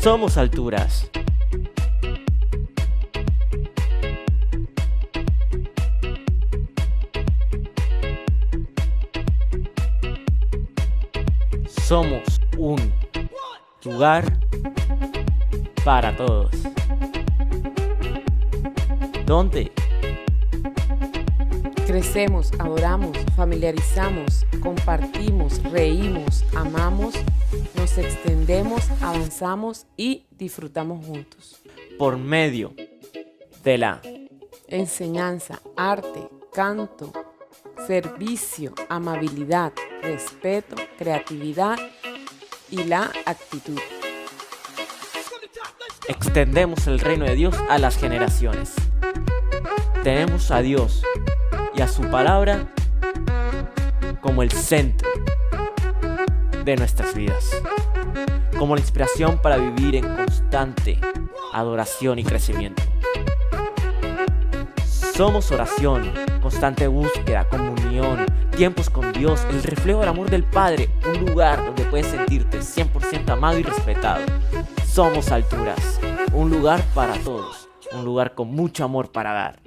Somos alturas. Somos un lugar para todos. ¿Dónde? Crecemos, adoramos, familiarizamos, compartimos, reímos, amamos, nos extendemos, avanzamos y disfrutamos juntos. Por medio de la Enseñanza, arte, canto, servicio, amabilidad, respeto, creatividad y la actitud. extendemos el reino de Dios a las generaciones. Tenemos a Dios y a su palabra como el centro de nuestras vidas, como la inspiración para vivir en constante adoración y crecimiento. Somos oración, constante búsqueda, comunión, tiempos con Dios, el reflejo del amor del Padre, un lugar donde puedes sentirte 100% amado y respetado. Somos alturas, un lugar para todos, un lugar con mucho amor para dar.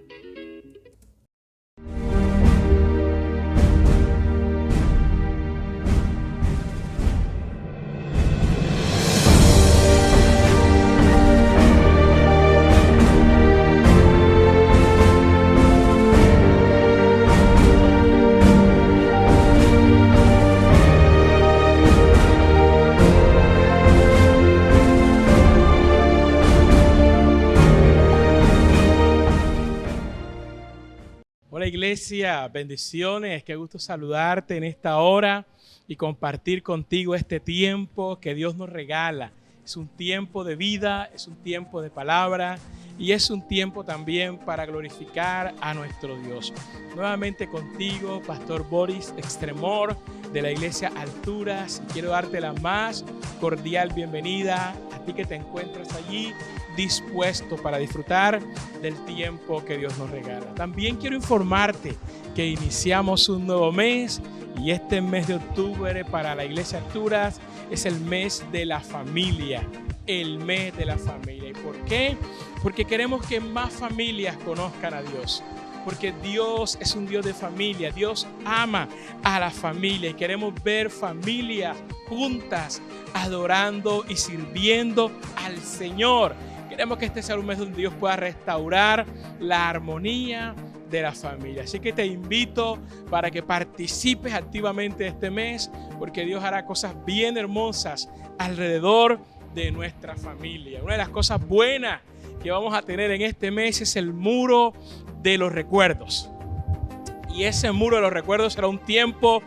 Hola iglesia, bendiciones, qué gusto saludarte en esta hora y compartir contigo este tiempo que Dios nos regala. Es un tiempo de vida, es un tiempo de palabra y es un tiempo también para glorificar a nuestro Dios. Nuevamente contigo, Pastor Boris Extremor de la iglesia Alturas, y quiero darte la más cordial bienvenida a ti que te encuentras allí dispuesto para disfrutar del tiempo que Dios nos regala. También quiero informarte que iniciamos un nuevo mes y este mes de octubre para la iglesia Alturas es el mes de la familia, el mes de la familia. ¿Y por qué? Porque queremos que más familias conozcan a Dios. Porque Dios es un Dios de familia, Dios ama a la familia y queremos ver familias juntas adorando y sirviendo al Señor. Queremos que este sea un mes donde Dios pueda restaurar la armonía de la familia. Así que te invito para que participes activamente de este mes, porque Dios hará cosas bien hermosas alrededor de nuestra familia. Una de las cosas buenas que vamos a tener en este mes es el muro de los recuerdos. Y ese muro de los recuerdos será un tiempo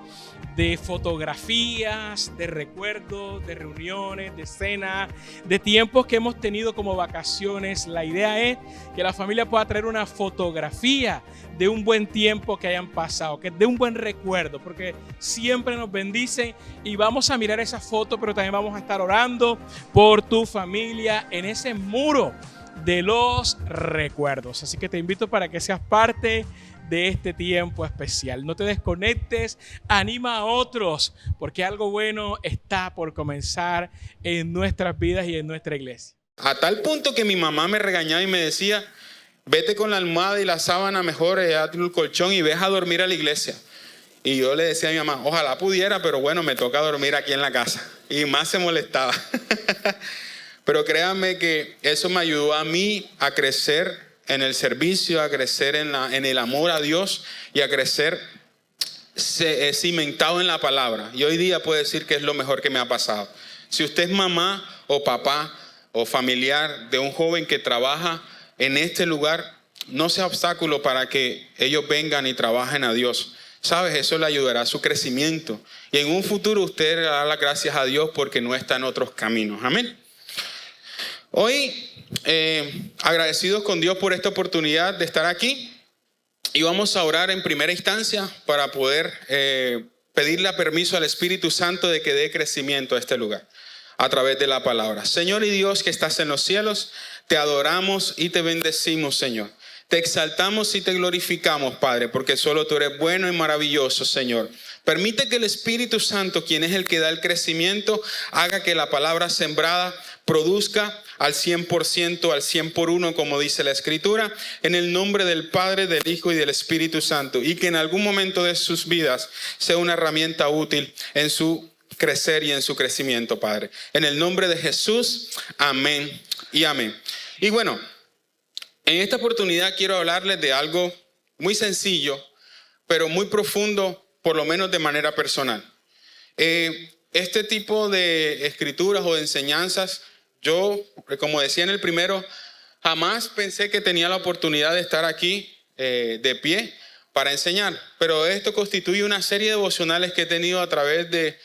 de fotografías, de recuerdos, de reuniones, de cenas, de tiempos que hemos tenido como vacaciones. La idea es que la familia pueda traer una fotografía de un buen tiempo que hayan pasado, que de un buen recuerdo, porque siempre nos bendicen y vamos a mirar esa foto, pero también vamos a estar orando por tu familia en ese muro de los recuerdos. Así que te invito para que seas parte de este tiempo especial. No te desconectes, anima a otros, porque algo bueno está por comenzar en nuestras vidas y en nuestra iglesia. A tal punto que mi mamá me regañaba y me decía: vete con la almohada y la sábana mejor, hazte un colchón y ves a dormir a la iglesia. Y yo le decía a mi mamá: ojalá pudiera, pero bueno, me toca dormir aquí en la casa. Y más se molestaba. Pero créanme que eso me ayudó a mí a crecer en el servicio, a crecer en el amor a Dios y a crecer cimentado en la palabra. Y hoy día puedo decir que es lo mejor que me ha pasado. Si usted es mamá o papá o familiar de un joven que trabaja en este lugar, no sea obstáculo para que ellos vengan y trabajen a Dios. ¿Sabes? Eso le ayudará a su crecimiento. Y en un futuro usted le dará las gracias a Dios porque no está en otros caminos. Amén. Hoy, agradecidos con Dios por esta oportunidad de estar aquí, y vamos a orar en primera instancia para poder pedirle permiso al Espíritu Santo de que dé crecimiento a este lugar a través de la palabra. Señor y Dios que estás en los cielos, te adoramos y te bendecimos, Señor. Te exaltamos y te glorificamos, Padre, porque solo tú eres bueno y maravilloso, Señor. Permite que el Espíritu Santo, quien es el que da el crecimiento, haga que la palabra sembrada produzca al 100%, al 100 por uno, como dice la Escritura, en el nombre del Padre, del Hijo y del Espíritu Santo, y que en algún momento de sus vidas sea una herramienta útil en su crecer y en su crecimiento, Padre. En el nombre de Jesús, amén y amén. Y bueno, en esta oportunidad quiero hablarles de algo muy sencillo, pero muy profundo, por lo menos de manera personal. Este tipo de escrituras o de enseñanzas, yo, como decía en el primero, jamás pensé que tenía la oportunidad de estar aquí de pie para enseñar, pero esto constituye una serie de devocionales que he tenido a través de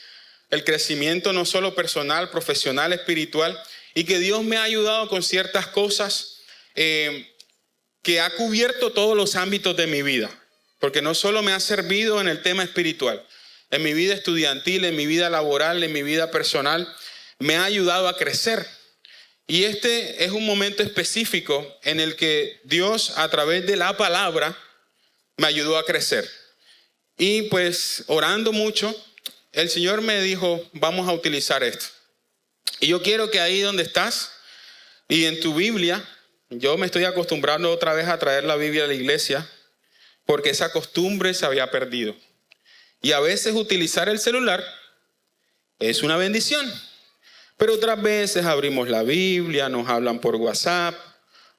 el crecimiento no solo personal, profesional, espiritual, y que Dios me ha ayudado con ciertas cosas que ha cubierto todos los ámbitos de mi vida, porque no solo me ha servido en el tema espiritual, en mi vida estudiantil, en mi vida laboral, en mi vida personal, me ha ayudado a crecer. Y este es un momento específico en el que Dios, a través de la palabra, me ayudó a crecer. Y pues orando mucho, el Señor me dijo, vamos a utilizar esto. Y yo quiero que ahí donde estás y en tu Biblia, yo me estoy acostumbrando otra vez a traer la Biblia a la iglesia porque esa costumbre se había perdido. Y a veces utilizar el celular es una bendición, pero otras veces abrimos la Biblia, nos hablan por WhatsApp,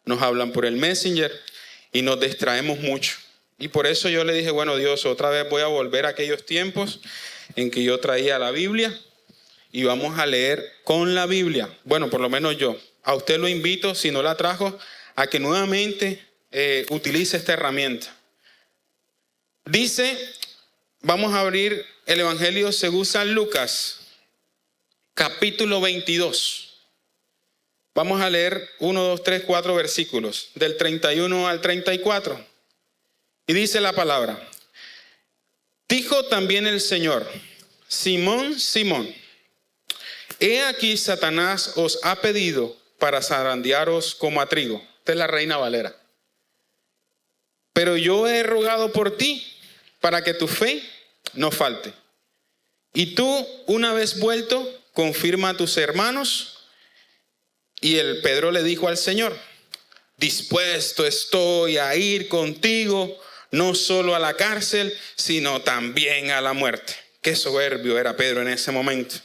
nos hablan por el Messenger y nos distraemos mucho. Y por eso yo le dije, bueno, Dios, otra vez voy a volver a aquellos tiempos en que yo traía la Biblia y vamos a leer con la Biblia. Bueno, por lo menos yo. A usted lo invito, si no la trajo, a que nuevamente utilice esta herramienta. Dice, vamos a abrir el Evangelio según San Lucas, capítulo 22. Vamos a leer 1, 2, 3, 4 versículos, del 31 al 34. Y dice la palabra. Dijo también el Señor, Simón, Simón, he aquí Satanás os ha pedido para zarandearos como a trigo. Esta es la Reina Valera. Pero yo he rogado por ti para que tu fe no falte. Y tú, una vez vuelto, confirma a tus hermanos. Y el Pedro le dijo al Señor, dispuesto estoy a ir contigo, no solo a la cárcel, sino también a la muerte. Qué soberbio era Pedro en ese momento.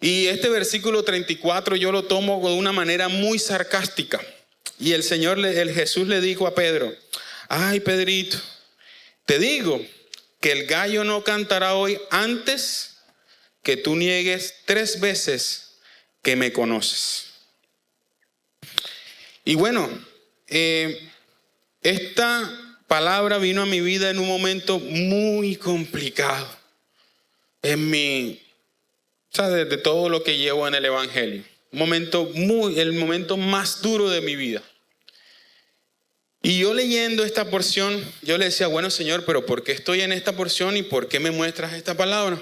Y este versículo 34 yo lo tomo de una manera muy sarcástica. Y el Jesús le dijo a Pedro, ay Pedrito, te digo que el gallo no cantará hoy antes que tú niegues 3 veces que me conoces. Y bueno, esta palabra vino a mi vida en un momento muy complicado. De todo lo que llevo en el Evangelio. El momento más duro de mi vida. Y yo leyendo esta porción, yo le decía, bueno Señor, pero ¿por qué estoy en esta porción y por qué me muestras esta palabra?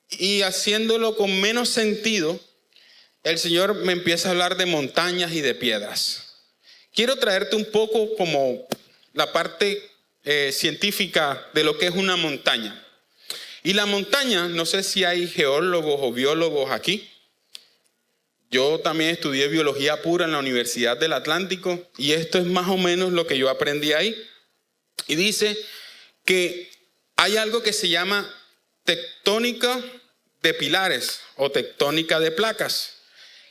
Y haciéndolo con menos sentido, el Señor me empieza a hablar de montañas y de piedras. Quiero traerte un poco como la parte científica de lo que es una montaña. Y la montaña, no sé si hay geólogos o biólogos aquí. Yo también estudié biología pura en la Universidad del Atlántico y esto es más o menos lo que yo aprendí ahí. Y dice que hay algo que se llama tectónica de pilares o tectónica de placas.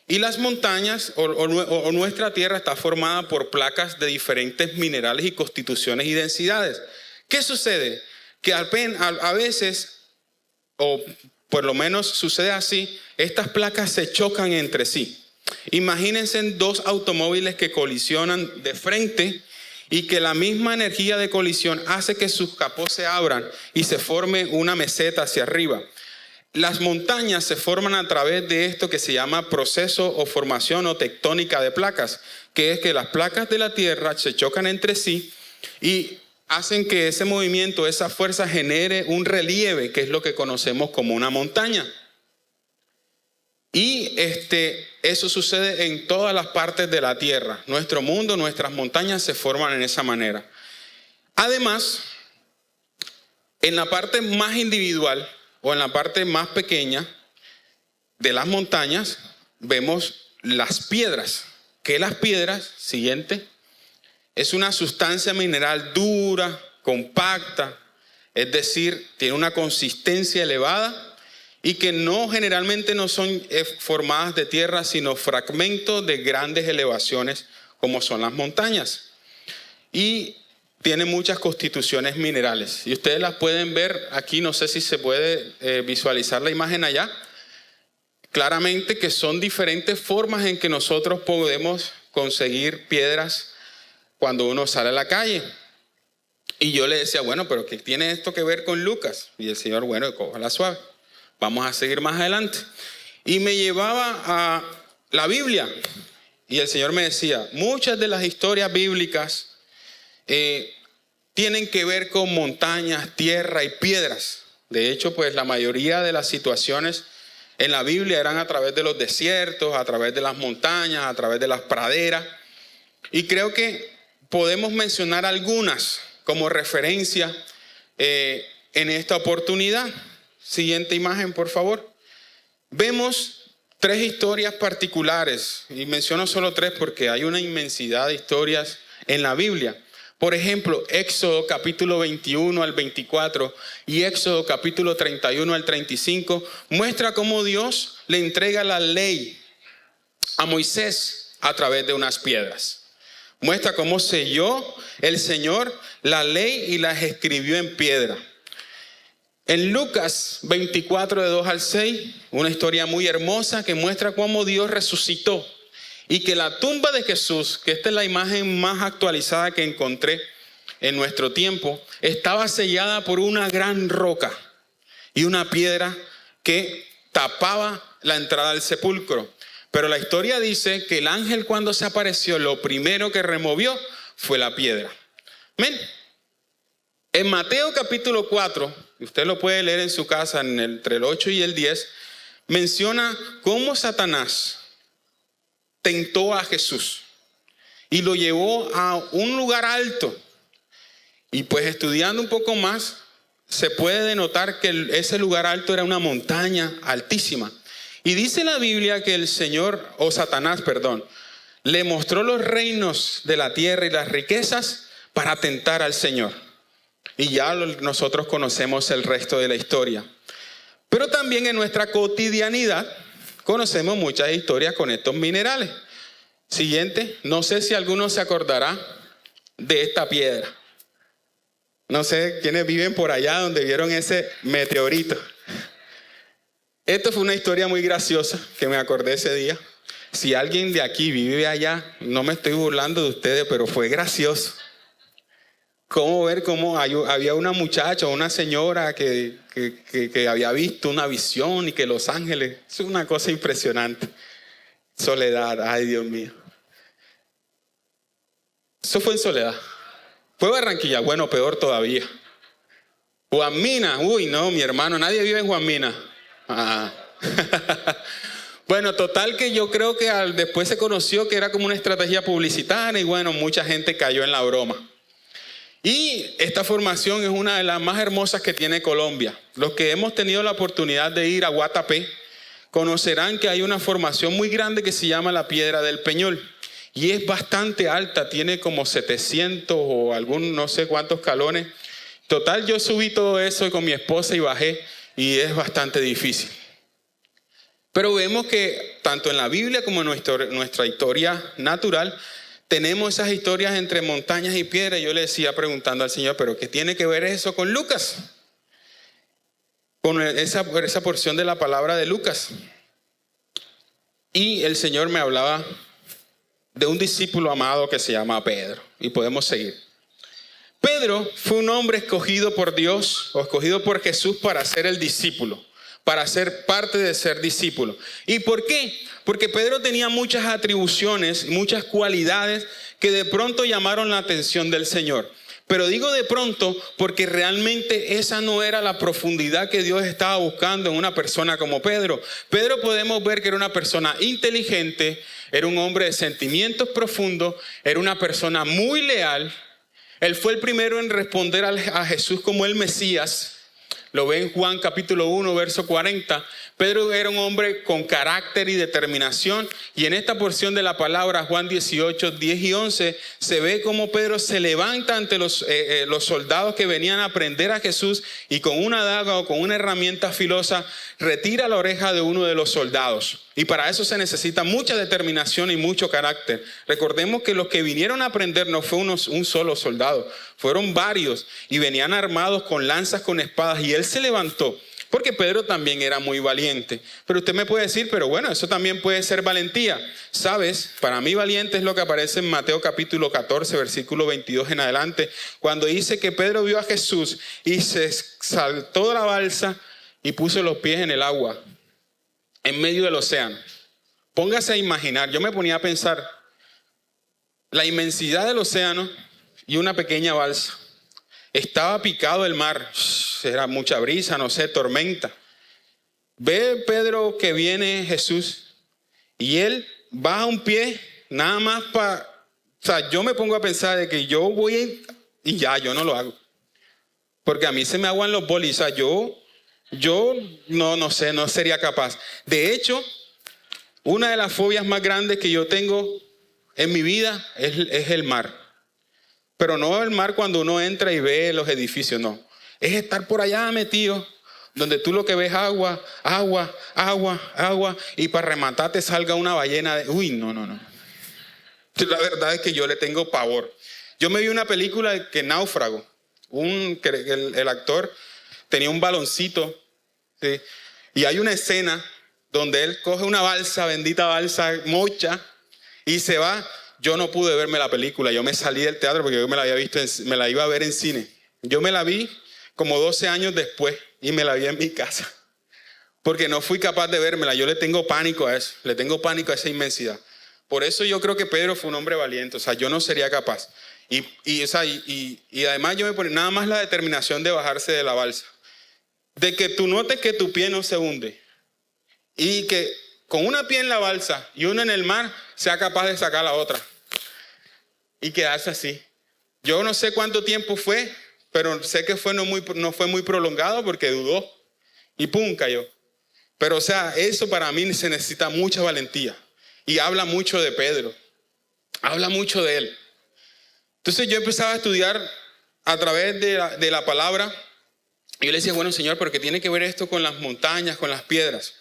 Y las montañas o nuestra tierra está formada por placas de diferentes minerales y constituciones y densidades. ¿Qué sucede? Que a veces, o por lo menos sucede así, estas placas se chocan entre sí. Imagínense 2 automóviles que colisionan de frente y que la misma energía de colisión hace que sus capós se abran y se forme una meseta hacia arriba. Las montañas se forman a través de esto que se llama proceso o formación o tectónica de placas, que es que las placas de la tierra se chocan entre sí y hacen que ese movimiento, esa fuerza genere un relieve, que es lo que conocemos como una montaña. Y eso sucede en todas las partes de la tierra. Nuestro mundo, nuestras montañas se forman en esa manera. Además, en la parte más individual o en la parte más pequeña de las montañas, vemos las piedras. ¿Qué las piedras? Siguiente. Es una sustancia mineral dura, compacta, es decir, tiene una consistencia elevada y que generalmente no son formadas de tierra, sino fragmentos de grandes elevaciones como son las montañas. Y tiene muchas constituciones minerales. Y ustedes las pueden ver aquí, no sé si se puede visualizar la imagen allá. Claramente que son diferentes formas en que nosotros podemos conseguir piedras cuando uno sale a la calle. Y yo le decía, bueno, pero ¿qué tiene esto que ver con Lucas? Y el Señor, bueno, cójala suave. Vamos a seguir más adelante. Y me llevaba a la Biblia. Y el Señor me decía, muchas de las historias bíblicas tienen que ver con montañas, tierra y piedras. De hecho, pues la mayoría de las situaciones en la Biblia eran a través de los desiertos, a través de las montañas, a través de las praderas. Y creo que podemos mencionar algunas como referencia en esta oportunidad. Siguiente imagen, por favor. Vemos 3 historias particulares, y menciono solo 3 porque hay una inmensidad de historias en la Biblia. Por ejemplo, Éxodo capítulo 21 al 24 y Éxodo capítulo 31 al 35 muestra cómo Dios le entrega la ley a Moisés a través de unas piedras. Muestra cómo selló el Señor la ley y las escribió en piedra. En Lucas 24 de 2 al 6, una historia muy hermosa que muestra cómo Dios resucitó. Y que la tumba de Jesús, que esta es la imagen más actualizada que encontré en nuestro tiempo, estaba sellada por una gran roca y una piedra que tapaba la entrada al sepulcro. Pero la historia dice que el ángel, cuando se apareció, lo primero que removió fue la piedra. ¿Ven? En Mateo capítulo 4, usted lo puede leer en su casa entre el 8 y el 10, menciona cómo Satanás tentó a Jesús y lo llevó a un lugar alto. Y pues estudiando un poco más, se puede denotar que ese lugar alto era una montaña altísima. Y dice la Biblia que el Señor, o Satanás, perdón, le mostró los reinos de la tierra y las riquezas para tentar al Señor. Y ya nosotros conocemos el resto de la historia. Pero también en nuestra cotidianidad conocemos muchas historias con estos minerales. Siguiente, no sé si alguno se acordará de esta piedra. No sé quiénes viven por allá donde vieron ese meteorito. Esto fue una historia muy graciosa que me acordé ese día. Si alguien de aquí vive allá, no me estoy burlando de ustedes, pero fue gracioso. Cómo ver cómo había una muchacha o una señora que había visto una visión y que Los Ángeles, es una cosa impresionante. Soledad, ay Dios mío. Eso fue en Soledad. Fue Barranquilla, bueno, peor todavía. Juan Mina, uy no, mi hermano, nadie vive en Juan Mina. Bueno, total que yo creo que después se conoció que era como una estrategia publicitaria y bueno, mucha gente cayó en la broma. Y esta formación es una de las más hermosas que tiene Colombia. Los que hemos tenido la oportunidad de ir a Guatapé conocerán que hay una formación muy grande que se llama la Piedra del Peñol. Y es bastante alta, tiene como 700 o no sé cuántos escalones. Total, yo subí todo eso con mi esposa y bajé y es bastante difícil. Pero vemos que tanto en la Biblia como en nuestra historia natural, tenemos esas historias entre montañas y piedras. Yo le decía preguntando al Señor, ¿pero qué tiene que ver eso con Lucas? Con esa porción de la palabra de Lucas. Y el Señor me hablaba de un discípulo amado que se llama Pedro. Y podemos seguir. Pedro fue un hombre escogido por Dios o escogido por Jesús para ser el discípulo, para ser parte de ser discípulo. ¿Y por qué? Porque Pedro tenía muchas atribuciones, muchas cualidades que de pronto llamaron la atención del Señor. Pero digo de pronto porque realmente esa no era la profundidad que Dios estaba buscando en una persona como Pedro. Pedro podemos ver que era una persona inteligente, era un hombre de sentimientos profundos, era una persona muy leal. Él fue el primero en responder a Jesús como el Mesías. Lo ve en Juan capítulo 1, verso 40. Pedro era un hombre con carácter y determinación. Y en esta porción de la palabra, Juan 18, 10 y 11, se ve cómo Pedro se levanta ante los soldados que venían a prender a Jesús y con una daga o con una herramienta filosa retira la oreja de uno de los soldados. Y para eso se necesita mucha determinación y mucho carácter. Recordemos que los que vinieron a prender no fue un solo soldado, fueron varios y venían armados con lanzas, con espadas, y él se levantó. Porque Pedro también era muy valiente. Pero usted me puede decir, pero bueno, eso también puede ser valentía. ¿Sabes? Para mí valiente es lo que aparece en Mateo capítulo 14, versículo 22 en adelante, cuando dice que Pedro vio a Jesús y se saltó de la balsa y puso los pies en el agua, en medio del océano. Póngase a imaginar, yo me ponía a pensar, la inmensidad del océano y una pequeña balsa. Estaba picado el mar, era mucha brisa, no sé, tormenta. Ve Pedro que viene Jesús y él baja un pie nada más para... O sea, yo me pongo a pensar de que yo voy y ya, yo no lo hago. Porque a mí se me aguan los bolis, o sea, yo no sé, no sería capaz. De hecho, una de las fobias más grandes que yo tengo en mi vida es el mar. Pero no el mar cuando uno entra y ve los edificios, no. Es estar por allá metido, donde tú lo que ves agua, agua, agua, agua, y para rematar te salga una ballena de... Uy, no. La verdad es que yo le tengo pavor. Yo me vi una película que Náufrago, el actor tenía un baloncito, ¿sí? Y hay una escena donde él coge una balsa, bendita balsa, mocha, y se va. Yo no pude verme la película, yo me salí del teatro porque yo me la había visto, me la iba a ver en cine. Yo me la vi como 12 años después y me la vi en mi casa. Porque no fui capaz de vérmela, yo le tengo pánico a eso, le tengo pánico a esa inmensidad. Por eso yo creo que Pedro fue un hombre valiente, o sea, yo no sería capaz. Y además yo me ponía nada más la determinación de bajarse de la balsa. De que tú notes que tu pie no se hunde. Y que con una pie en la balsa y una en el mar, sea capaz de sacar la otra. Y quedarse así. Yo no sé cuánto tiempo fue, pero sé que no fue muy prolongado porque dudó. Y pum, cayó. Pero o sea, eso para mí se necesita mucha valentía. Y habla mucho de Pedro. Habla mucho de él. Entonces yo empezaba a estudiar a través de la palabra. Y yo le decía, bueno, Señor, ¿pero qué tiene que ver esto con las montañas, con las piedras?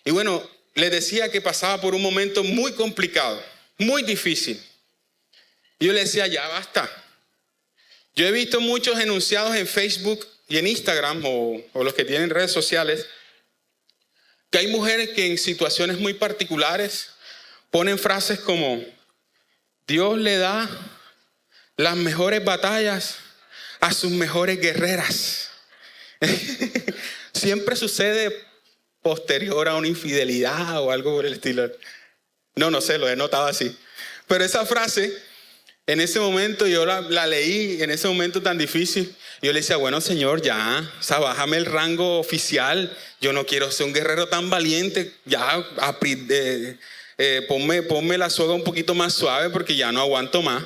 Y bueno, le decía que pasaba por un momento muy complicado, muy difícil. Y yo le decía, ya basta. Yo he visto muchos enunciados en Facebook y en Instagram o los que tienen redes sociales, que hay mujeres que en situaciones muy particulares ponen frases como, Dios le da las mejores batallas a sus mejores guerreras. Siempre sucede posterior a una infidelidad o algo por el estilo. No sé, lo he notado así. Pero esa frase, en ese momento yo la leí, en ese momento tan difícil. Yo le decía, bueno, Señor, ya, o sea, bájame el rango oficial. Yo no quiero ser un guerrero tan valiente. Ya, ponme la soga un poquito más suave porque ya no aguanto más.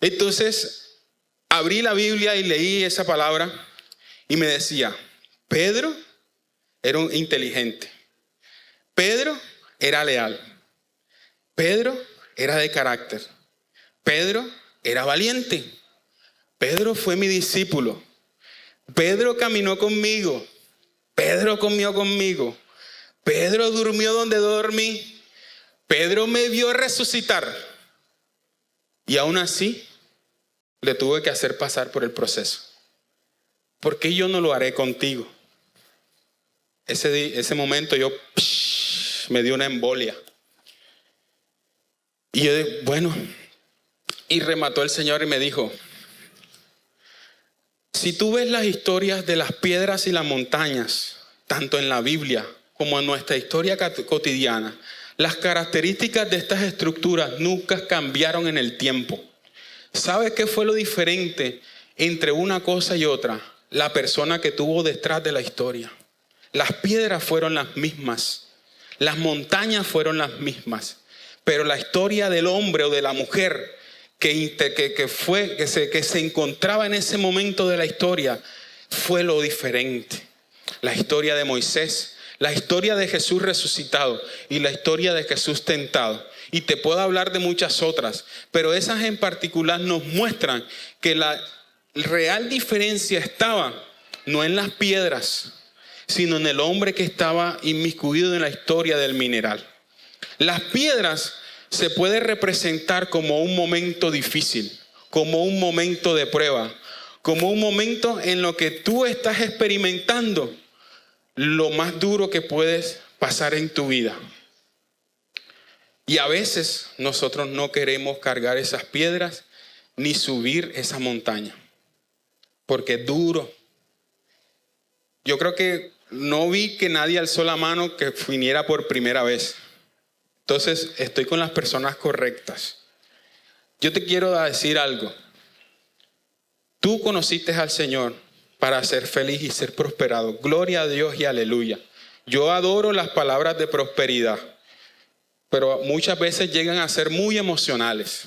Entonces, abrí la Biblia y leí esa palabra y me decía, Pedro era un inteligente. Pedro era leal. Pedro era de carácter. Pedro era valiente. Pedro fue mi discípulo. Pedro caminó conmigo. Pedro comió conmigo. Pedro durmió donde dormí. Pedro me vio resucitar. Y aún así, le tuve que hacer pasar por el proceso. ¿Por qué yo no lo haré contigo? Ese momento me dio una embolia. Y yo bueno, y remató el Señor y me dijo, si tú ves las historias de las piedras y las montañas, tanto en la Biblia como en nuestra historia cotidiana, las características de estas estructuras nunca cambiaron en el tiempo. ¿Sabes qué fue lo diferente entre una cosa y otra? La persona que tuvo detrás de la historia. Las piedras fueron las mismas, las montañas fueron las mismas, pero la historia del hombre o de la mujer que se encontraba en ese momento de la historia fue lo diferente. La historia de Moisés, la historia de Jesús resucitado y la historia de Jesús tentado. Y te puedo hablar de muchas otras, pero esas en particular nos muestran que la real diferencia estaba no en las piedras, sino en el hombre que estaba inmiscuido en la historia del mineral. Las piedras se puede representar como un momento difícil, como un momento de prueba, como un momento en lo que tú estás experimentando lo más duro que puedes pasar en tu vida. Y a veces nosotros no queremos cargar esas piedras ni subir esa montaña, porque es duro. Yo creo que no vi que nadie alzó la mano que viniera por primera vez. Entonces estoy con las personas correctas. Yo te quiero decir algo. Tú conociste al Señor para ser feliz y ser prosperado. Gloria a Dios y aleluya. Yo adoro las palabras de prosperidad, pero muchas veces llegan a ser muy emocionales.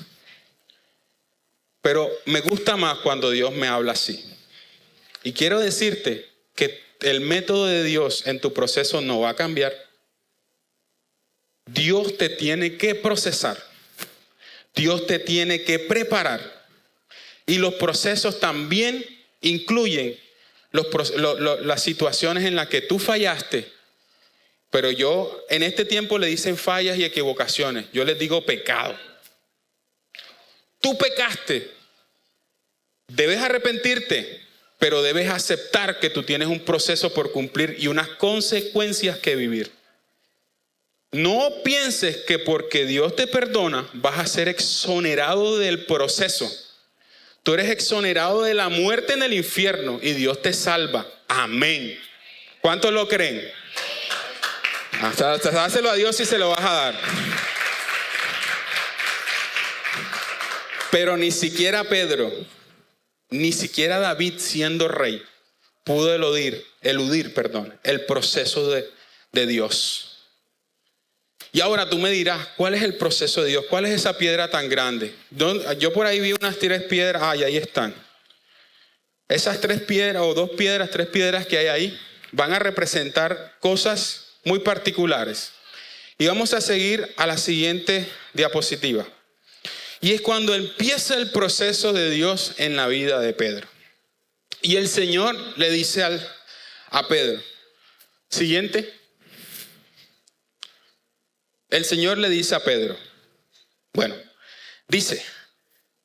Pero me gusta más cuando Dios me habla así. Y quiero decirte que el método de Dios en tu proceso no va a cambiar. Dios te tiene que procesar. Dios te tiene que preparar. Y los procesos también incluyen las situaciones en las que tú fallaste. Pero yo en este tiempo le dicen fallas y equivocaciones. Yo les digo pecado. Tú pecaste. Debes arrepentirte, pero debes aceptar que tú tienes un proceso por cumplir y unas consecuencias que vivir. No pienses que porque Dios te perdona vas a ser exonerado del proceso. Tú eres exonerado de la muerte en el infierno y Dios te salva. Amén. ¿Cuántos lo creen? Hasta dáselo a Dios y se lo vas a dar. Pero ni siquiera Pedro, ni siquiera David siendo rey pudo eludir el proceso de Dios. Y ahora tú me dirás, ¿cuál es el proceso de Dios? ¿Cuál es esa piedra tan grande? Yo por ahí vi unas 3 piedras. Y ahí están. Esas 3 piedras o 2 piedras, 3 piedras que hay ahí van a representar cosas muy particulares. Y vamos a seguir a la siguiente diapositiva. Y es cuando empieza el proceso de Dios en la vida de Pedro. Y el Señor le dice a Pedro, siguiente. El Señor le dice a Pedro, dice,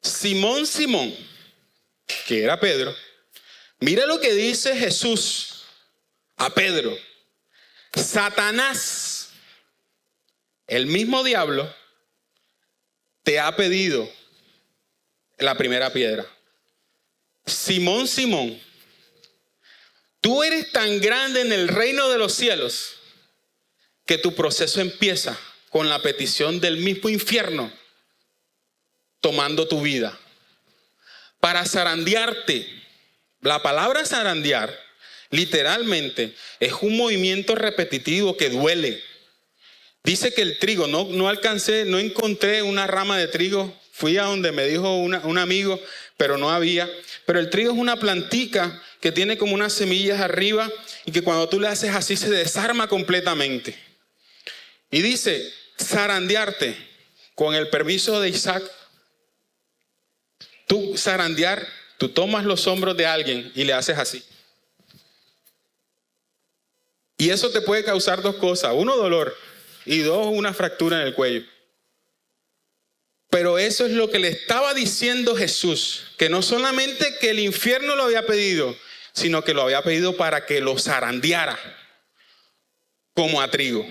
Simón, Simón, que era Pedro, mira lo que dice Jesús a Pedro. Satanás, el mismo diablo, te ha pedido la primera piedra. Simón, Simón, tú eres tan grande en el reino de los cielos que tu proceso empieza con la petición del mismo infierno tomando tu vida para zarandearte. La palabra zarandear literalmente es un movimiento repetitivo que duele. Dice que el trigo, no encontré una rama de trigo. Fui a donde me dijo un amigo, pero no había. Pero el trigo es una plantica que tiene como unas semillas arriba y que cuando tú le haces así se desarma completamente. Y dice, zarandearte, con el permiso de Isaac. Tú zarandear, tú tomas los hombros de alguien y le haces así. Y eso te puede causar 2 cosas. 1, dolor. Y 2, una fractura en el cuello. Pero eso es lo que le estaba diciendo Jesús. Que no solamente que el infierno lo había pedido, sino que lo había pedido para que lo zarandeara como a trigo.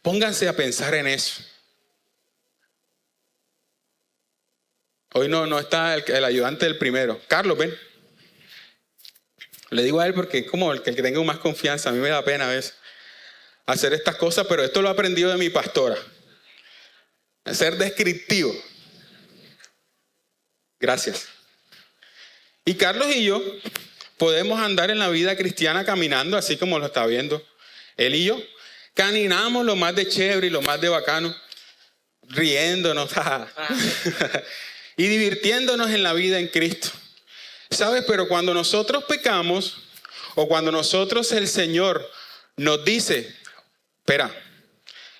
Pónganse a pensar en eso. Hoy no está el ayudante del primero. Carlos, ven. Le digo a él porque es como el que tenga más confianza. A mí me da pena a veces hacer estas cosas, pero esto lo he aprendido de mi pastora. Ser descriptivo. Gracias. Y Carlos y yo podemos andar en la vida cristiana caminando así como lo está viendo él y yo. Caminamos lo más de chévere y lo más de bacano, riéndonos y divirtiéndonos en la vida en Cristo. ¿Sabes? Pero cuando nosotros pecamos, o cuando el Señor nos dice, espera,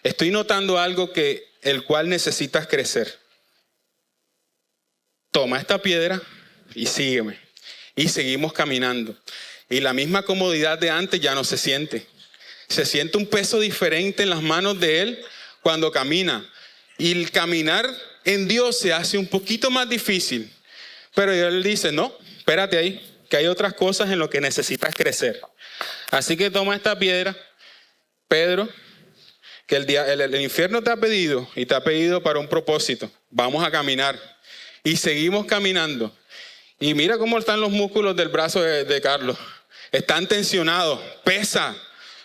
estoy notando algo el cual necesitas crecer. Toma esta piedra y sígueme. Y seguimos caminando. Y la misma comodidad de antes ya no se siente. Se siente un peso diferente en las manos de Él cuando camina. Y el caminar en Dios se hace un poquito más difícil. Pero Él dice, no, espérate ahí, que hay otras cosas en lo que necesitas crecer. Así que toma esta piedra, Pedro, que el infierno te ha pedido y te ha pedido para un propósito. Vamos a caminar. Y seguimos caminando. Y mira cómo están los músculos del brazo de Carlos. Están tensionados, pesa,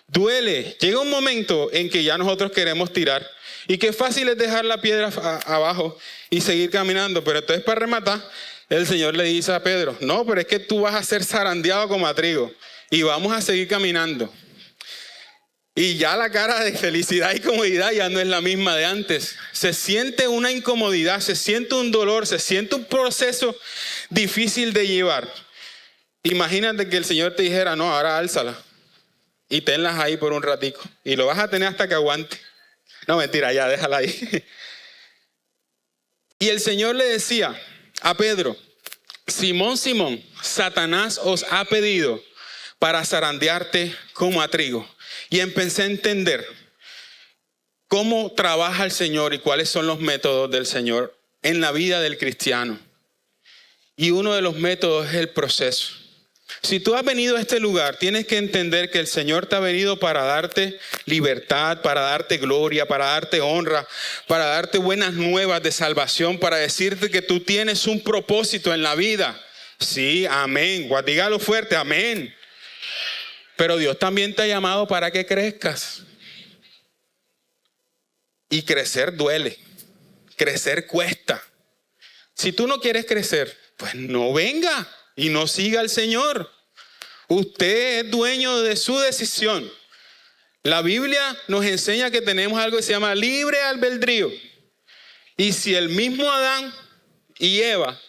duele. Llega un momento en que ya nosotros queremos tirar. Y qué fácil es dejar la piedra abajo y seguir caminando. Pero entonces, para rematar, el Señor le dice a Pedro, no, pero es que tú vas a ser zarandeado como a trigo. Y vamos a seguir caminando. Y ya la cara de felicidad y comodidad ya no es la misma de antes. Se siente una incomodidad, se siente un dolor, se siente un proceso difícil de llevar. Imagínate que el Señor te dijera, no, ahora álzala y tenlas ahí por un ratico. Y lo vas a tener hasta que aguante. No, mentira, ya, déjala ahí. Y el Señor le decía a Pedro, Simón, Simón, Satanás os ha pedido para zarandearte como a trigo. Y empecé a entender cómo trabaja el Señor y cuáles son los métodos del Señor en la vida del cristiano. Y uno de los métodos es el proceso. Si tú has venido a este lugar, tienes que entender que el Señor te ha venido para darte libertad, para darte gloria, para darte honra, para darte buenas nuevas de salvación, para decirte que tú tienes un propósito en la vida. Sí, amén. Dígalo fuerte, amén. Pero Dios también te ha llamado para que crezcas. Y crecer duele. Crecer cuesta. Si tú no quieres crecer, pues no venga y no siga al Señor. Usted es dueño de su decisión. La Biblia nos enseña que tenemos algo que se llama libre albedrío. Y si el mismo Adán y Eva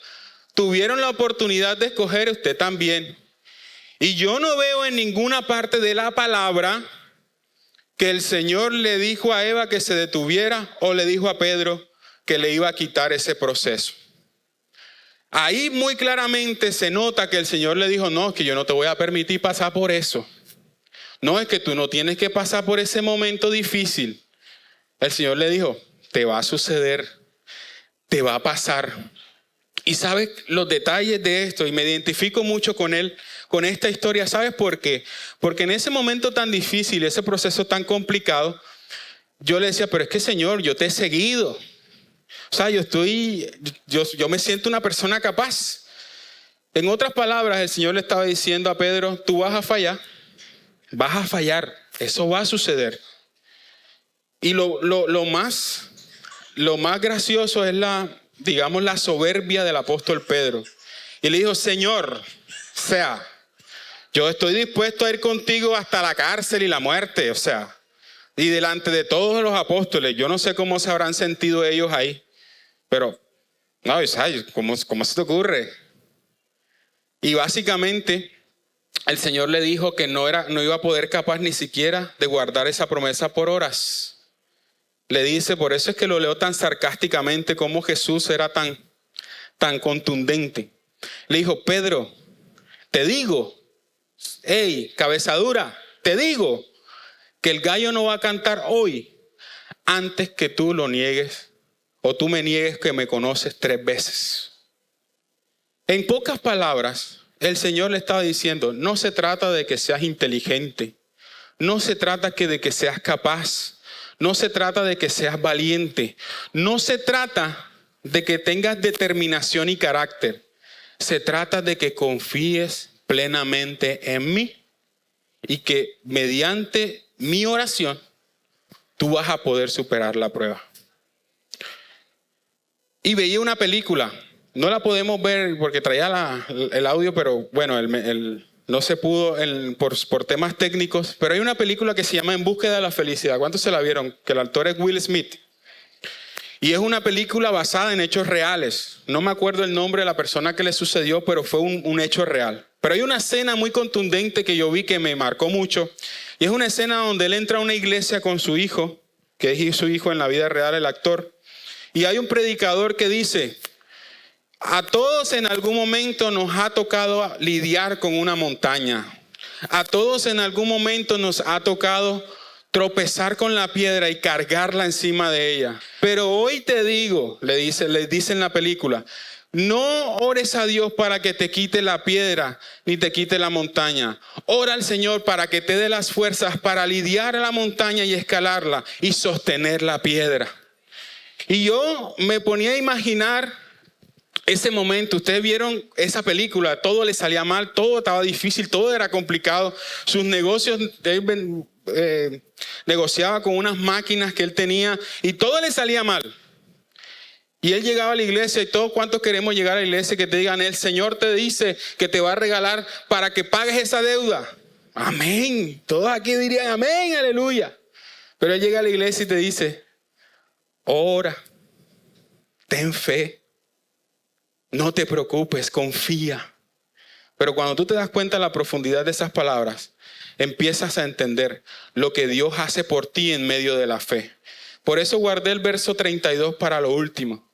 tuvieron la oportunidad de escoger, usted también. Y yo no veo en ninguna parte de la palabra que el Señor le dijo a Eva que se detuviera o le dijo a Pedro que le iba a quitar ese proceso. Ahí muy claramente se nota que el Señor le dijo, no, es que yo no te voy a permitir pasar por eso. No, es que tú no tienes que pasar por ese momento difícil. El Señor le dijo, te va a suceder, te va a pasar. Y sabes los detalles de esto, y me identifico mucho con él, con esta historia. ¿Sabes por qué? Porque en ese momento tan difícil, ese proceso tan complicado, yo le decía, pero es que Señor, yo te he seguido. O sea, yo me siento una persona capaz. En otras palabras, el Señor le estaba diciendo a Pedro, tú vas a fallar, eso va a suceder. Y lo más gracioso es la soberbia del apóstol Pedro. Y le dijo, Señor, yo estoy dispuesto a ir contigo hasta la cárcel y la muerte, y delante de todos los apóstoles. Yo no sé cómo se habrán sentido ellos ahí, pero, no, ¿cómo se te ocurre? Y básicamente, el Señor le dijo que no iba a poder capaz ni siquiera de guardar esa promesa por horas. Le dice, por eso es que lo leo tan sarcásticamente, como Jesús era tan contundente. Le dijo, Pedro, te digo, cabeza dura, te digo que el gallo no va a cantar hoy antes que tú lo niegues o tú me niegues que me conoces 3 veces. En pocas palabras, el Señor le estaba diciendo, no se trata de que seas inteligente, no se trata de que seas capaz, no se trata de que seas valiente, no se trata de que tengas determinación y carácter, se trata de que confíes plenamente en mí y que mediante mi oración tú vas a poder superar la prueba. Y veía una película, no la podemos ver porque traía el audio, pero bueno, no se pudo por temas técnicos, pero hay una película que se llama En búsqueda de la felicidad. ¿Cuántos se la vieron? Que el actor es Will Smith. Y es una película basada en hechos reales. No me acuerdo el nombre de la persona que le sucedió, pero fue un hecho real. Pero hay una escena muy contundente que yo vi que me marcó mucho. Y es una escena donde él entra a una iglesia con su hijo, que es su hijo en la vida real, el actor. Y hay un predicador que dice: a todos en algún momento nos ha tocado lidiar con una montaña. A todos en algún momento nos ha tocado tropezar con la piedra y cargarla encima de ella. Pero hoy te digo, le dice en la película, no ores a Dios para que te quite la piedra ni te quite la montaña. Ora al Señor para que te dé las fuerzas para lidiar a la montaña y escalarla y sostener la piedra. Y yo me ponía a imaginar ese momento. Ustedes vieron esa película, todo le salía mal, todo estaba difícil, todo era complicado. Sus negocios, negociaba con unas máquinas que él tenía y todo le salía mal. Y él llegaba a la iglesia y todos cuantos queremos llegar a la iglesia que te digan: el Señor te dice que te va a regalar para que pagues esa deuda. Amén. Todos aquí dirían amén, aleluya. Pero él llega a la iglesia y te dice: ora, ten fe, no te preocupes, confía. Pero cuando tú te das cuenta de la profundidad de esas palabras, empiezas a entender lo que Dios hace por ti en medio de la fe. Por eso guardé el verso 32 para lo último.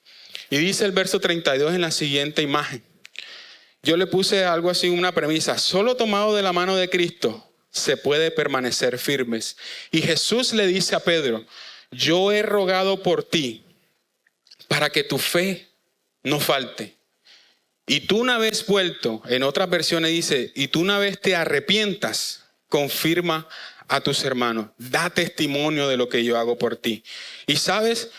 Y dice el verso 32 en la siguiente imagen. Yo le puse algo así, una premisa: solo tomado de la mano de Cristo se puede permanecer firmes. Y Jesús le dice a Pedro: yo he rogado por ti para que tu fe no falte. Y tú una vez vuelto, en otras versiones dice, y tú una vez te arrepientas, confirma a tus hermanos, da testimonio de lo que yo hago por ti. Y ¿sabes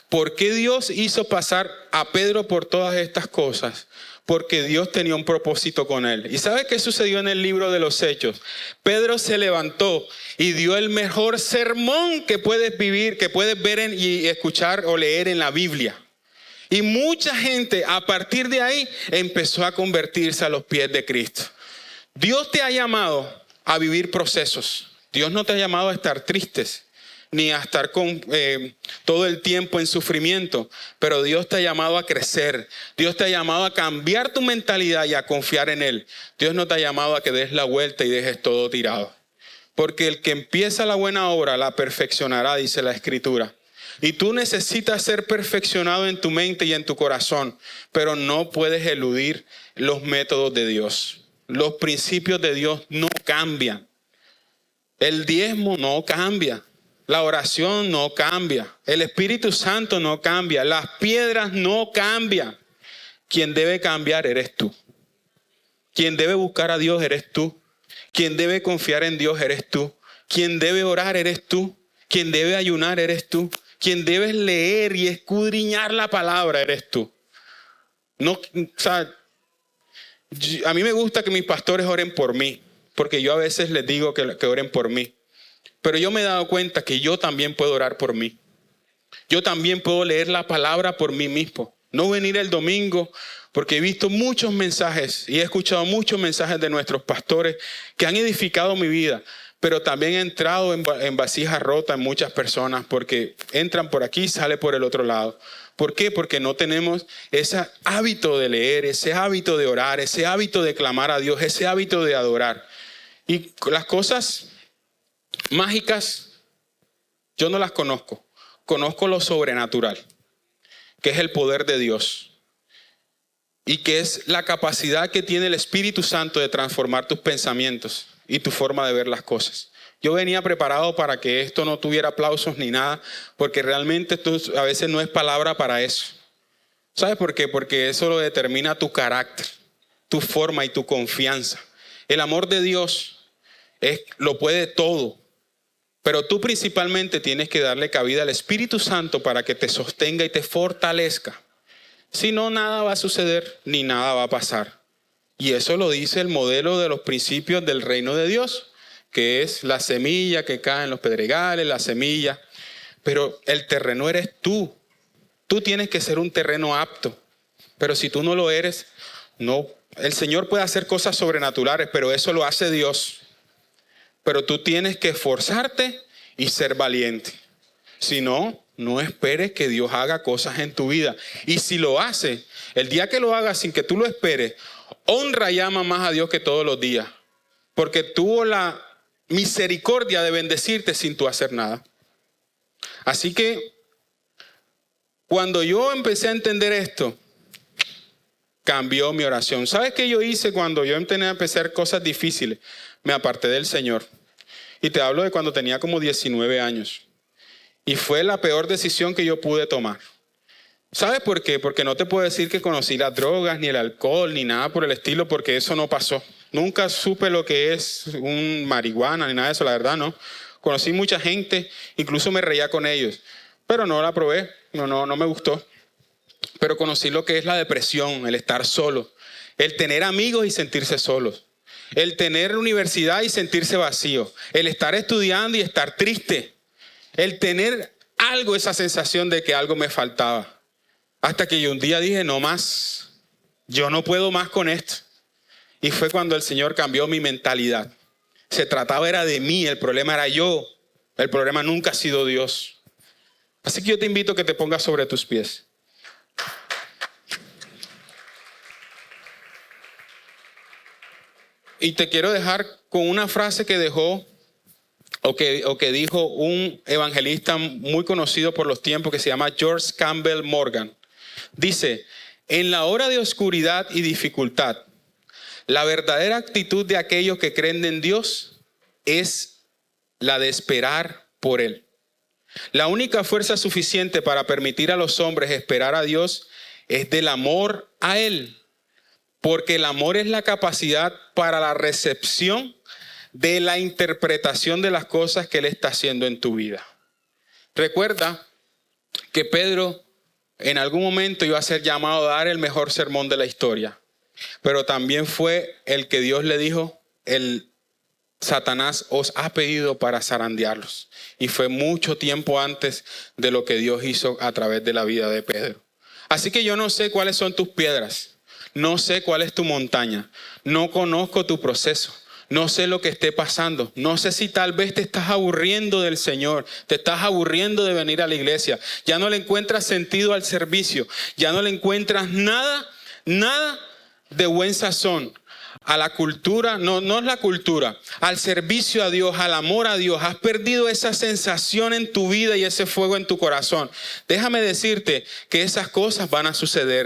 por qué Dios hizo pasar a Pedro por todas estas cosas? Porque Dios tenía un propósito con él. ¿Y sabes qué sucedió en el libro de los Hechos? Pedro se levantó y dio el mejor sermón que puedes vivir, que puedes ver y escuchar o leer en la Biblia. Y mucha gente a partir de ahí empezó a convertirse a los pies de Cristo. Dios te ha llamado a vivir procesos. Dios no te ha llamado a estar tristes, ni a estar con todo el tiempo en sufrimiento. Pero Dios te ha llamado a crecer. Dios te ha llamado a cambiar tu mentalidad y a confiar en Él. Dios no te ha llamado a que des la vuelta y dejes todo tirado. Porque el que empieza la buena obra la perfeccionará, dice la Escritura. Y tú necesitas ser perfeccionado en tu mente y en tu corazón, pero no puedes eludir los métodos de Dios. Los principios de Dios no cambian. El diezmo no cambia. La oración no cambia. El Espíritu Santo no cambia. Las piedras no cambian. Quien debe cambiar eres tú. Quien debe buscar a Dios eres tú. Quien debe confiar en Dios eres tú. Quien debe orar eres tú. Quien debe ayunar eres tú. Quien debes leer y escudriñar la palabra eres tú. No, o sea, a mí me gusta que mis pastores oren por mí, porque yo a veces les digo que oren por mí. Pero yo me he dado cuenta que yo también puedo orar por mí. Yo también puedo leer la palabra por mí mismo. No venir el domingo, porque he visto muchos mensajes y he escuchado muchos mensajes de nuestros pastores que han edificado mi vida. Pero también he entrado en vasija rota en muchas personas porque entran por aquí y salen por el otro lado. ¿Por qué? Porque no tenemos ese hábito de leer, ese hábito de orar, ese hábito de clamar a Dios, ese hábito de adorar. Y las cosas mágicas yo no las conozco. Conozco lo sobrenatural, que es el poder de Dios. Y que es la capacidad que tiene el Espíritu Santo de transformar tus pensamientos y tu forma de ver las cosas. Yo venía preparado para que esto no tuviera aplausos ni nada, porque realmente esto a veces no es palabra para eso. ¿Sabes por qué? Porque eso lo determina tu carácter, tu forma y tu confianza. El amor de Dios lo puede todo, pero tú principalmente tienes que darle cabida al Espíritu Santo para que te sostenga y te fortalezca. Si no, nada va a suceder ni nada va a pasar. Y eso lo dice el modelo de los principios del reino de Dios, que es la semilla que cae en los pedregales, la semilla. Pero el terreno eres tú. Tú tienes que ser un terreno apto. Pero si tú no lo eres, no. El Señor puede hacer cosas sobrenaturales, pero eso lo hace Dios. Pero tú tienes que esforzarte y ser valiente. Si no, No esperes que Dios haga cosas en tu vida. Y si lo hace, el día que lo haga sin que tú lo esperes, honra y ama más a Dios que todos los días. Porque tuvo la misericordia de bendecirte sin tú hacer nada. Así que cuando yo empecé a entender esto, cambió mi oración. ¿Sabes qué yo hice cuando yo empecé a hacer cosas difíciles? Me aparté del Señor. Y te hablo de cuando tenía como 19 años. Y fue la peor decisión que yo pude tomar. ¿Sabes por qué? Porque no te puedo decir que conocí las drogas, ni el alcohol, ni nada por el estilo, porque eso no pasó. Nunca supe lo que es un marihuana, ni nada de eso, la verdad, no. Conocí mucha gente, incluso me reía con ellos, pero no la probé, no me gustó. Pero conocí lo que es la depresión, el estar solo, el tener amigos y sentirse solos, el tener universidad y sentirse vacío, el estar estudiando y estar triste, el tener algo, esa sensación de que algo me faltaba. Hasta que yo un día dije, no más, yo no puedo más con esto. Y fue cuando el Señor cambió mi mentalidad. Se trataba era de mí, el problema era yo, el problema nunca ha sido Dios. Así que yo te invito a que te pongas sobre tus pies. Y te quiero dejar con una frase que dejó o que dijo un evangelista muy conocido por los tiempos que se llama George Campbell Morgan. Dice, en la hora de oscuridad y dificultad, la verdadera actitud de aquellos que creen en Dios es la de esperar por Él. La única fuerza suficiente para permitir a los hombres esperar a Dios es del amor a Él. Porque el amor es la capacidad para la recepción de la interpretación de las cosas que Él está haciendo en tu vida. Recuerda que Pedro en algún momento iba a ser llamado a dar el mejor sermón de la historia. Pero también fue el que Dios le dijo, el Satanás os ha pedido para zarandearlos. Y fue mucho tiempo antes de lo que Dios hizo a través de la vida de Pedro. Así que yo no sé cuáles son tus piedras. No sé cuál es tu montaña, no conozco tu proceso, no sé lo que esté pasando, no sé si tal vez te estás aburriendo del Señor, te estás aburriendo de venir a la iglesia, ya no le encuentras sentido al servicio, ya no le encuentras nada de buen sazón a la cultura, no es la cultura, al servicio a Dios, al amor a Dios. Has perdido esa sensación en tu vida y ese fuego en tu corazón. Déjame decirte que esas cosas van a suceder,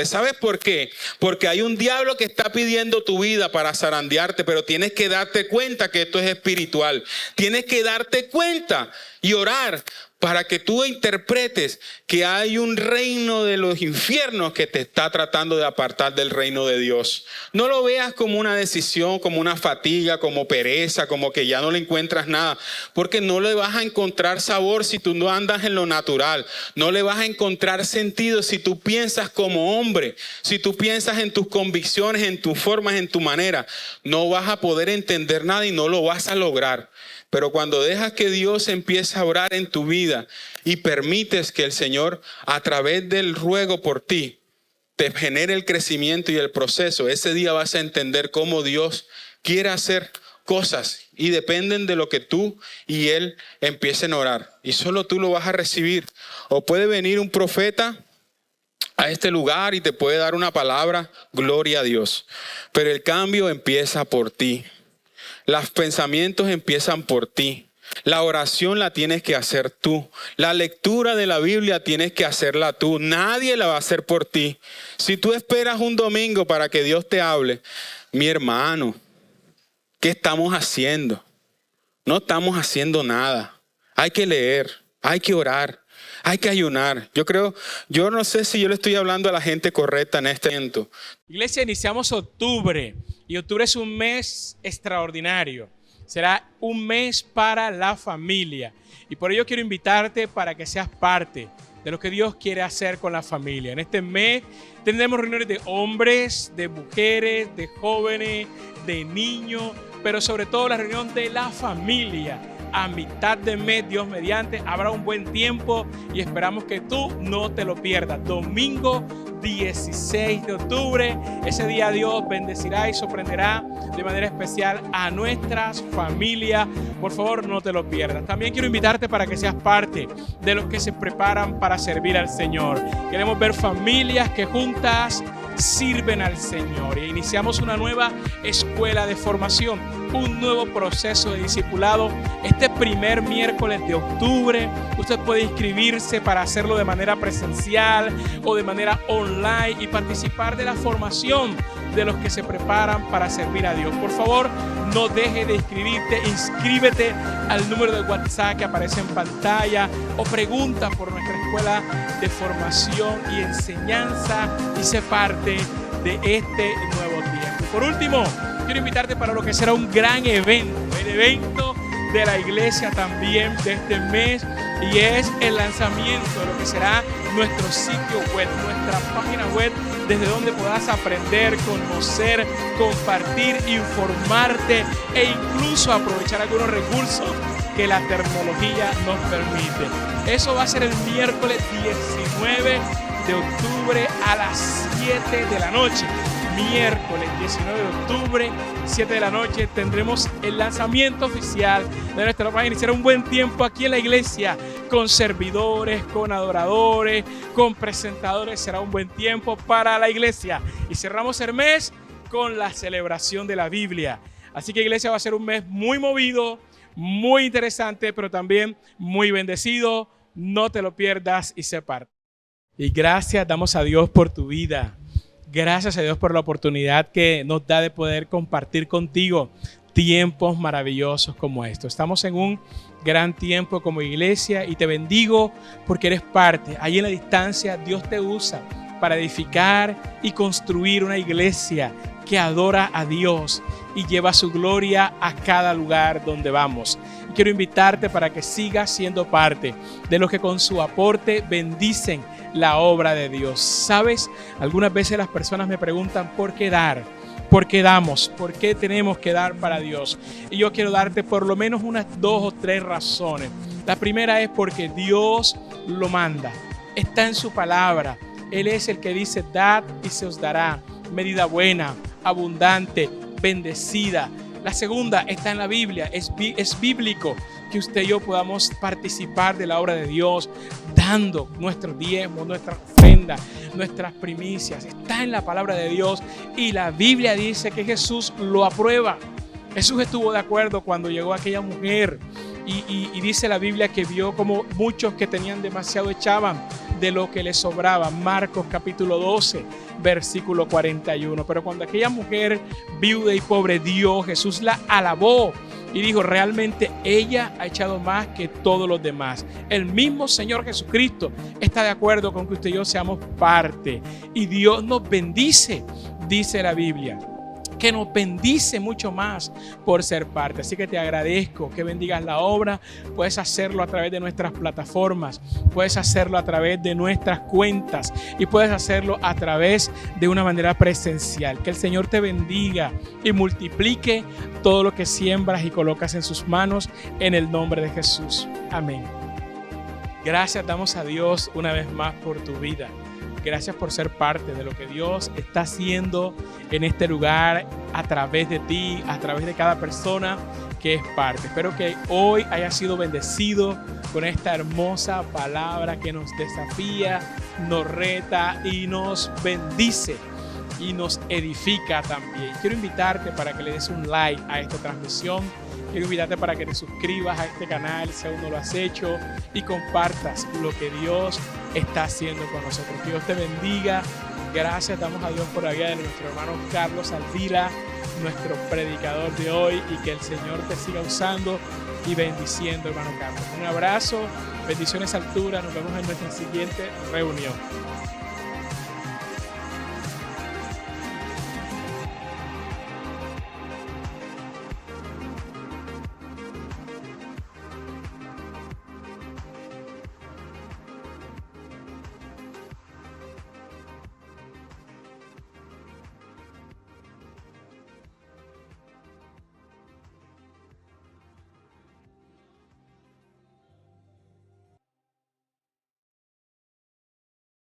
¿Sabes por qué? Porque hay un diablo que está pidiendo tu vida para zarandearte, pero tienes que darte cuenta que esto es espiritual. Tienes que darte cuenta y orar para que tú interpretes que hay un reino de los infiernos que te está tratando de apartar del reino de Dios. No lo veas como una decisión, como una fatiga, como pereza, como que ya no le encuentras nada, porque no le vas a encontrar sabor si tú no andas en lo natural. No le vas a encontrar sentido si tú piensas como hombre, si tú piensas en tus convicciones, en tus formas, en tu manera. No vas a poder entender nada y no lo vas a lograr. Pero cuando dejas que Dios empiece a orar en tu vida y permites que el Señor, a través del ruego por ti, te genere el crecimiento y el proceso, ese día vas a entender cómo Dios quiere hacer cosas y dependen de lo que tú y Él empiecen a orar. Y solo tú lo vas a recibir. O puede venir un profeta a este lugar y te puede dar una palabra, gloria a Dios. Pero el cambio empieza por ti. Los pensamientos empiezan por ti. La oración la tienes que hacer tú. La lectura de la Biblia tienes que hacerla tú. Nadie la va a hacer por ti. Si tú esperas un domingo para que Dios te hable, mi hermano, ¿qué estamos haciendo? No estamos haciendo nada. Hay que leer, hay que orar, hay que ayunar. Yo no sé si yo le estoy hablando a la gente correcta en este momento. Iglesia, iniciamos octubre y octubre es un mes extraordinario. Será un mes para la familia y por ello quiero invitarte para que seas parte de lo que Dios quiere hacer con la familia. En este mes tendremos reuniones de hombres, de mujeres, de jóvenes, de niños, pero sobre todo la reunión de la familia. a mitad de mes, Dios mediante. Habrá un buen tiempo y esperamos que tú no te lo pierdas. Domingo 16 de octubre, ese día Dios bendecirá y sorprenderá de manera especial a nuestras familias. Por favor, no te lo pierdas. También quiero invitarte para que seas parte de los que se preparan para servir al Señor. Queremos ver familias que juntas sirven al Señor, y iniciamos una nueva escuela de formación, un nuevo proceso de discipulado. Este primer miércoles de octubre usted puede inscribirse para hacerlo de manera presencial o de manera online y participar de la formación de los que se preparan para servir a Dios. Por favor, no deje de inscribirte. Inscríbete al número de WhatsApp que aparece en pantalla o pregunta por nuestra escuela de formación y enseñanza y sé parte de este nuevo tiempo. Por último, quiero invitarte para lo que será un gran evento, el evento de la iglesia también de este mes, y es el lanzamiento de lo que será nuestro sitio web, nuestra página web, desde donde podrás aprender, conocer, compartir, informarte e incluso aprovechar algunos recursos que la tecnología nos permite. Eso va a ser el miércoles 19 de octubre a las 7 de la noche. Miércoles 19 de octubre, 7 de la noche, tendremos el lanzamiento oficial de nuestra página. Y será un buen tiempo aquí en la iglesia, con servidores, con adoradores, con presentadores. Será un buen tiempo para la iglesia. Y cerramos el mes con la celebración de la Biblia. Así que iglesia, va a ser un mes muy movido, muy interesante, pero también muy bendecido. No te lo pierdas y sé parte. Y gracias damos a Dios por tu vida. Gracias a Dios por la oportunidad que nos da de poder compartir contigo tiempos maravillosos como estos. Estamos en un gran tiempo como iglesia y te bendigo porque eres parte. Ahí en la distancia Dios te usa para edificar y construir una iglesia que adora a Dios y lleva su gloria a cada lugar donde vamos. Y quiero invitarte para que sigas siendo parte de los que con su aporte bendicen la obra de Dios. ¿Sabes? Algunas veces las personas me preguntan ¿por qué dar? ¿Por qué damos? ¿Por qué tenemos que dar para Dios? Y yo quiero darte por lo menos unas 2 o 3 razones. La primera es porque Dios lo manda. Está en su palabra. Él es el que dice: dad y se os dará. Medida buena, abundante, bendecida. La segunda está en la Biblia. Es bíblico que usted y yo podamos participar de la obra de Dios dando nuestros diezmos, nuestra ofrenda, nuestras primicias. Está en la palabra de Dios y la Biblia dice que Jesús lo aprueba. Jesús estuvo de acuerdo cuando llegó aquella mujer y dice la Biblia que vio como muchos que tenían demasiado echaban de lo que les sobraba. Marcos capítulo 12, versículo 41. Pero cuando aquella mujer viuda y pobre dio, Jesús la alabó y dijo: realmente ella ha echado más que todos los demás. El mismo Señor Jesucristo está de acuerdo con que usted y yo seamos parte. Y Dios nos bendice, dice la Biblia, que nos bendice mucho más por ser parte. Así que te agradezco que bendigas la obra. Puedes hacerlo a través de nuestras plataformas, puedes hacerlo a través de nuestras cuentas y puedes hacerlo a través de una manera presencial. Que el Señor te bendiga y multiplique todo lo que siembras y colocas en sus manos en el nombre de Jesús. Amén. Gracias damos a Dios una vez más por tu vida. Gracias por ser parte de lo que Dios está haciendo en este lugar a través de ti, a través de cada persona que es parte. Espero que hoy haya sido bendecido con esta hermosa palabra que nos desafía, nos reta y nos bendice y nos edifica también. Quiero invitarte para que le des un like a esta transmisión. Quiero invitarte para que te suscribas a este canal si aún no lo has hecho y compartas lo que Dios está haciendo con nosotros. Que Dios te bendiga. Gracias damos a Dios por la vida de nuestro hermano Carlos Aldila, nuestro predicador de hoy, y que el Señor te siga usando y bendiciendo, hermano Carlos. Un abrazo, bendiciones altura. Nos vemos en nuestra siguiente reunión.